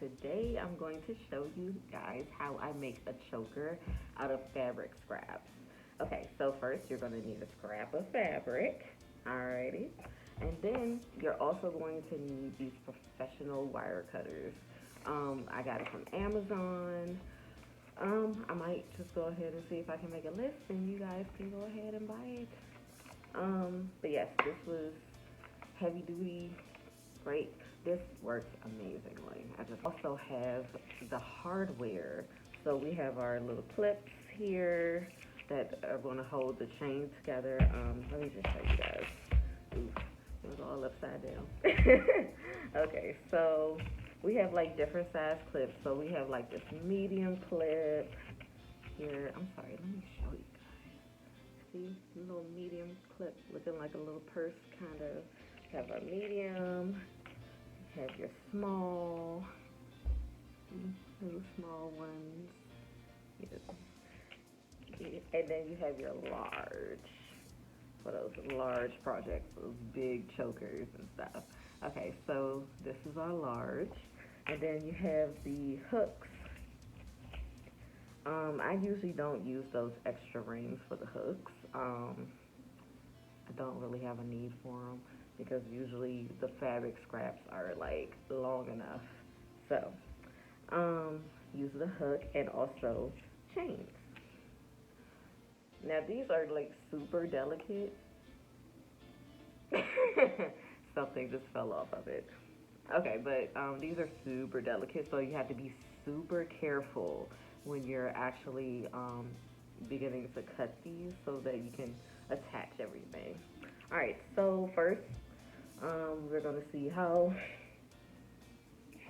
today I'm going to show you guys how I make a choker out of fabric scraps. Okay, so first you're going to need a scrap of fabric, alrighty, and then you're also going to need these professional wire cutters. I got it from Amazon. I might just go ahead and see if I can make a list and you guys can go ahead and buy it. But yes, this was heavy duty, great. This works amazingly. I just also have the hardware. So we have our little clips here that are going to hold the chain together. Let me just show you guys. Oof, it was all upside down. Okay, so we have like different size clips. So we have like this medium clip here. I'm sorry, let me show you guys. See, little medium clip looking like a little purse kind of. Have our medium, have your small, little small ones, and then you have your large, for those large projects, those big chokers and stuff. Okay, so this is our large, and then you have the hooks. I usually don't use those extra rings for the hooks. I don't really have a need for them because usually the fabric scraps are like long enough. So, use the hook and also chains. Now these are like super delicate. Something just fell off of it. Okay, but these are super delicate, so you have to be super careful when you're actually beginning to cut these so that you can attach everything. All right, so first we're gonna see how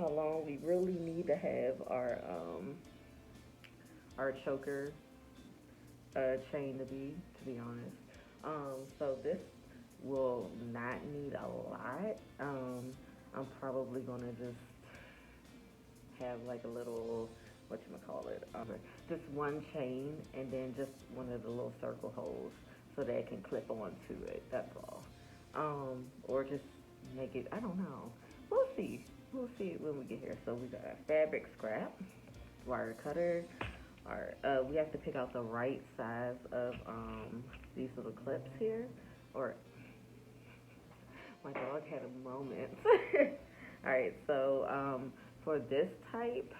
long we really need to have our choker chain to be honest. So this will not need a lot. I'm probably gonna just have like a little, whatchamacallit, just one chain and then just one of the little circle holes so that it can clip onto it, that's all. Or just make it, I don't know. We'll see. We'll see when we get here. So we got our fabric scrap, wire cutter, we have to pick out the right size of these little clips here. Or my dog had a moment. Alright, so for this type,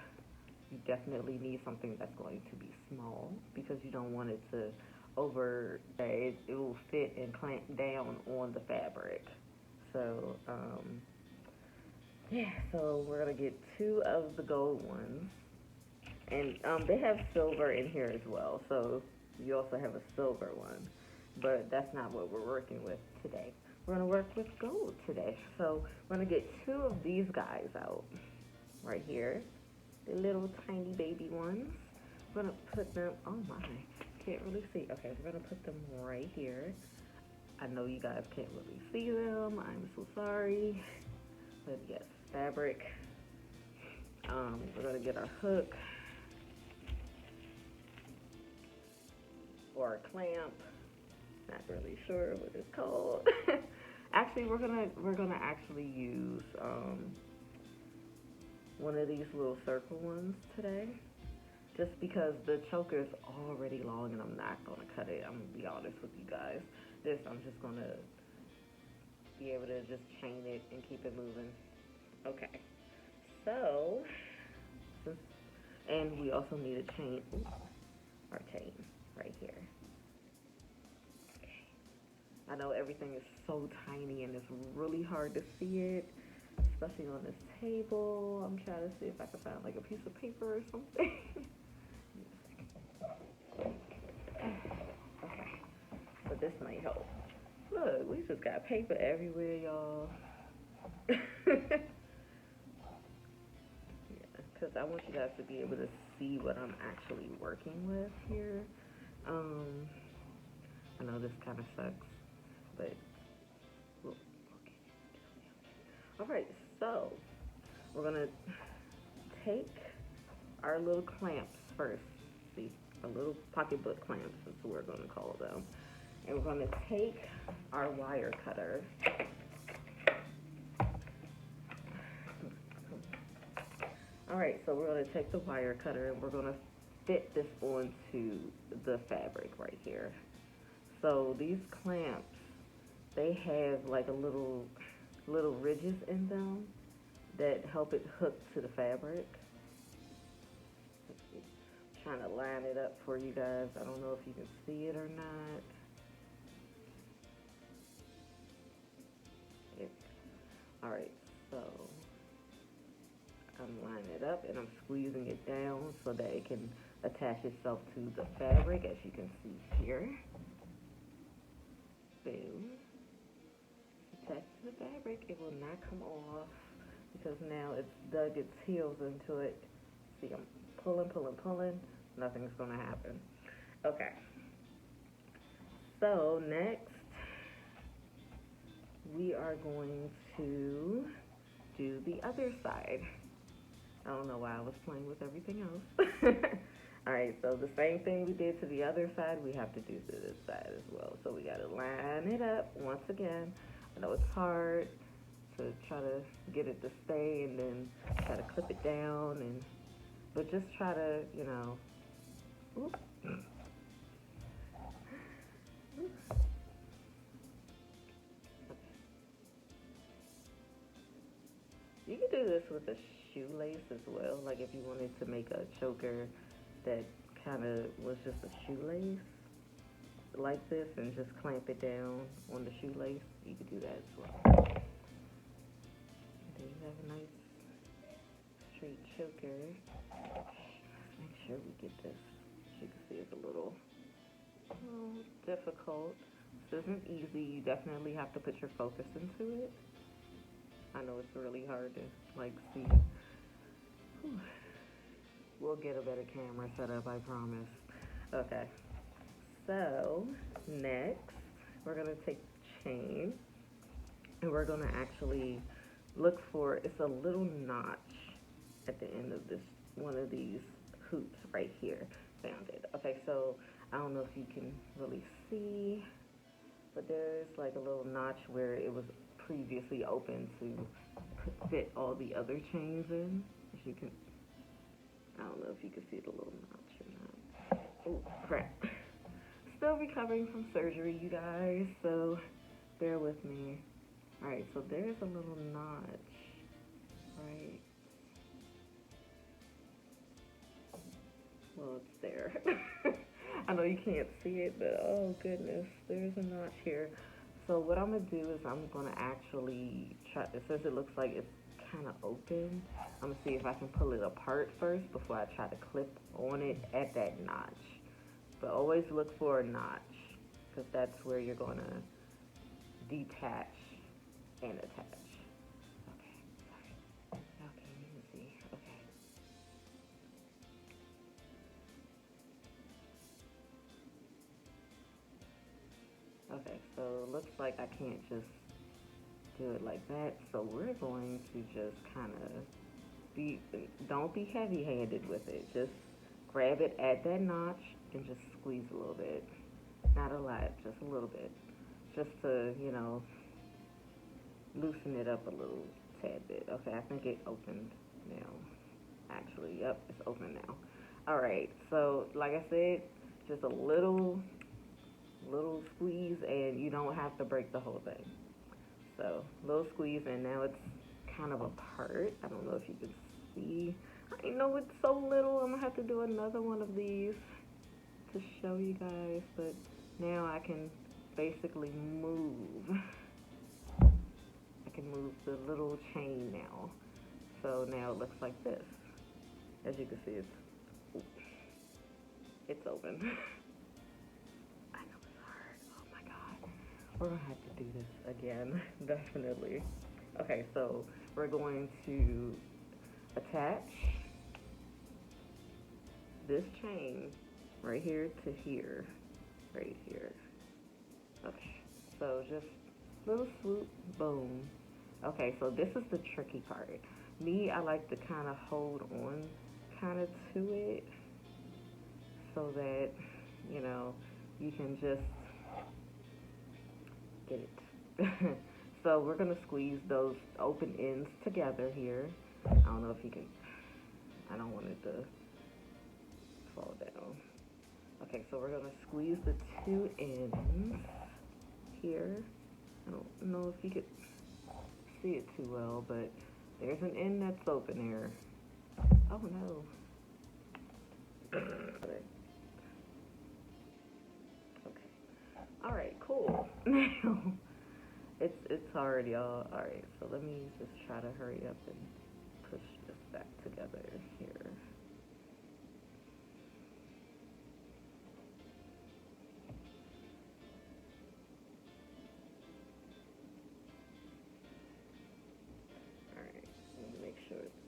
you definitely need something that's going to be small because you don't want it to it will fit and clamp down on the fabric. So yeah, so we're gonna get 2 of the gold ones, and they have silver in here as well, so you also have a silver one, but that's not what we're working with today. We're gonna work with gold today. So we're gonna get 2 of these guys out right here, the little tiny baby ones. We're gonna put them, oh my, can't really see. Okay, we're gonna put them right here. I know you guys can't really see them, I'm so sorry. But yes, fabric. We're gonna get our hook or a clamp. Not really sure what it's called. Actually, we're gonna actually use one of these little circle ones today, just because the choker is already long and I'm not gonna cut it. I'm gonna be honest with you guys. This I'm just gonna be able to just chain it and keep it moving. Okay, so and we also need a chain. Ooh, our chain right here. Okay. I know everything is so tiny and it's really hard to see it, especially on this table. I'm trying to see if I can find like a piece of paper or something. Okay, but this might help. Look, we just got paper everywhere, y'all. Because I want you guys to be able to see what I'm actually working with here. I know this kind of sucks, but okay. All right, so we're gonna take our little clamps first. See, our little pocketbook clamps is what we're gonna call them, and we're gonna take our wire cutter. All right, so we're going to take the wire cutter and we're going to fit this onto the fabric right here. So these clamps, they have like a little ridges in them that help it hook to the fabric. Trying to line it up for you guys. I don't know if you can see it or not. It, all right, so I'm lining it up and I'm squeezing it down so that it can attach itself to the fabric, as you can see here. Boom. Attached to the fabric, it will not come off because now it's dug its heels into it. See, I'm pulling, pulling, pulling. Nothing's gonna happen. Okay. So next, we are going to do the other side. I don't know why I was playing with everything else. All right, so the same thing we did to the other side, we have to do to this side as well. So we gotta line it up once again. I know it's hard to try to get it to stay and then try to clip it down, but just try to, oops. You can do this with a shoelace as well. Like if you wanted to make a choker that kind of was just a shoelace like this and just clamp it down on the shoelace, you could do that as well. And then you have a nice straight choker. Let's make sure we get this. As you can see, it's a little difficult. This isn't easy. You definitely have to put your focus into it. I know it's really hard to see. Whew. We'll get a better camera set up, I promise. Okay. So next, we're gonna take the chain and we're gonna actually look for, it's a little notch at the end of this one of these hoops right here. Found it. Okay, so I don't know if you can really see, but there's like a little notch where it was previously open to fit all the other chains in. As you can, I don't know if you can see the little notch or not. Oh crap. Still recovering from surgery, you guys, so bear with me. Alright, so there's a little notch, right? Well, it's there. I know you can't see it, but oh goodness, there's a notch here. So what I'm going to do is I'm going to actually try, since it looks like it's kind of open, I'm going to see if I can pull it apart first before I try to clip on it at that notch. But always look for a notch, because that's where you're going to detach and attach. Okay, sorry. Okay, you can see. Okay. Okay, so it looks like I can't just do it like that. So we're going to just kind of don't be heavy-handed with it. Just grab it at that notch and just squeeze a little bit. Not a lot, just a little bit. Just to, loosen it up a little tad bit. Okay, I think it opened now. Actually, yep, it's open now. All right, so like I said, just a little squeeze and you don't have to break the whole thing. So, little squeeze and now it's kind of apart. I don't know if you can see. I know it's so little. I'm gonna have to do another one of these to show you guys, but now I can basically move. I can move the little chain now. So now it looks like this. As you can see, it's open. I know it's hard. Oh my god. We're gonna have to do this again, definitely. Okay, so we're going to attach this chain right here to here, right here. Okay, so just little swoop, boom. Okay, so this is the tricky part. Me, I like to kind of hold on kind of to it so that, you can just get it. So we're going to squeeze those open ends together here. I don't know if you can, I don't want it to fall down. Okay, so we're gonna squeeze the two ends here. I don't know if you could see it too well, but there's an end that's open there. Oh no. Okay. Alright, cool. Now it's already all alright, so let me just try to hurry up and push this back together here. Alright, let me make sure it's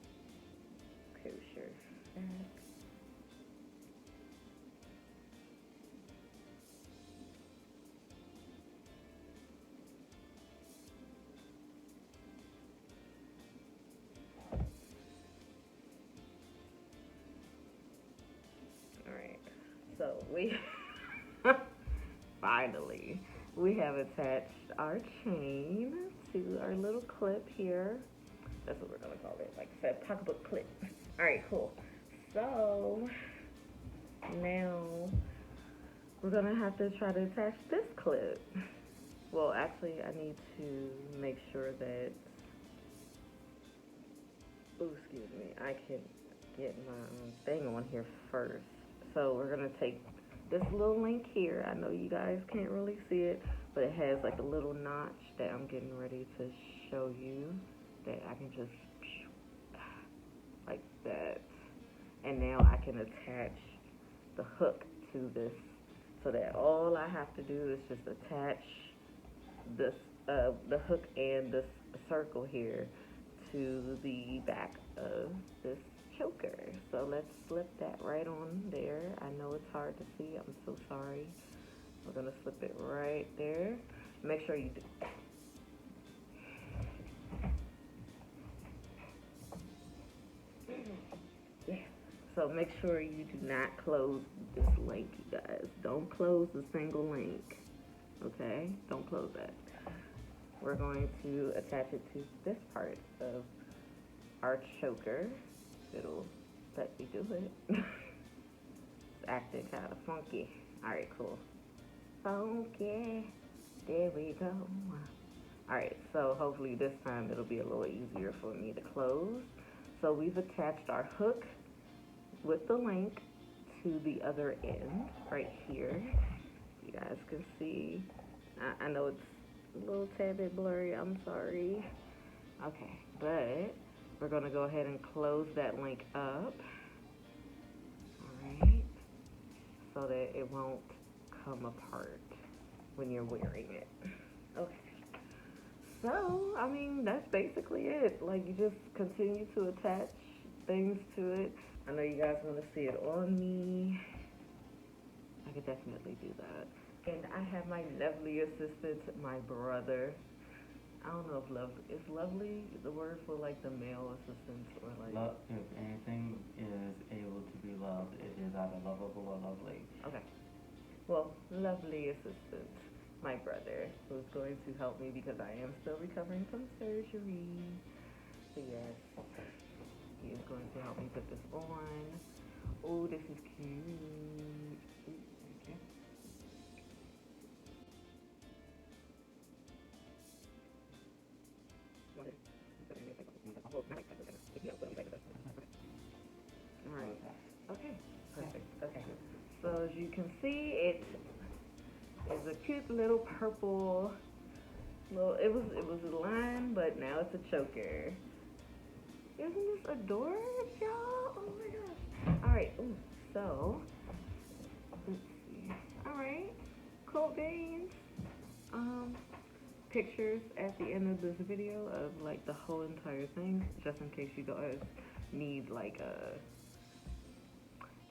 kosher. Alright, so we finally we have attached our chain to our little clip here. That's what we're gonna call it, like I said, pocketbook clip. Alright, cool. So now we're gonna have to try to attach this clip. Well, actually, I need to make sure that, oh, excuse me, I can get my thing on here first. So we're gonna take this little link here. I know you guys can't really see it, but it has like a little notch that I'm getting ready to show you that I can just like that. And now I can attach the hook to this so that all I have to do is just attach this the hook and this circle here to the back of this choker. So let's slip that right on there. I know it's hard to see. I'm so sorry. We're gonna slip it right there. Make sure you do. Yeah. So make sure you do not close this link, you guys. Don't close the single link. Okay? Don't close that. We're going to attach it to this part of our choker. It'll let me do it. It's acting kind of funky. Alright, cool. Funky. There we go. Alright, so hopefully this time it'll be a little easier for me to close. So we've attached our hook with the link to the other end right here. You guys can see. I know it's a little tad bit blurry. I'm sorry. Okay, but we're going to go ahead and close that link up. Alright. So that it won't come apart when you're wearing it. Okay. So, I mean, that's basically it. Like, you just continue to attach things to it. I know you guys want to see it on me. I could definitely do that. And I have my lovely assistant, my brother. I don't know if is lovely the word for like the male assistant or like. Love, if anything is able to be loved, it is either lovable or lovely. Okay. Well, lovely assistant, my brother, who's going to help me because I am still recovering from surgery. So yes, he is going to help me put this on. Oh, this is cute. Okay. Alright. Okay. Perfect. Okay. So as you can see, it is a cute little purple. Well, it was a line, but now it's a choker. Isn't this adorable, y'all? Oh my gosh. Alright, so let's see. Alright. Cool beans. Pictures at the end of this video of like the whole entire thing, just in case you guys need like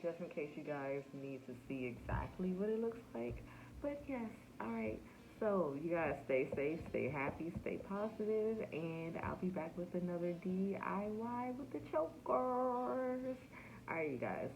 just in case you guys need to see exactly what it looks like. But yes, alright. So, you guys stay safe, stay happy, stay positive, and I'll be back with another DIY with the chokers. Alright, you guys.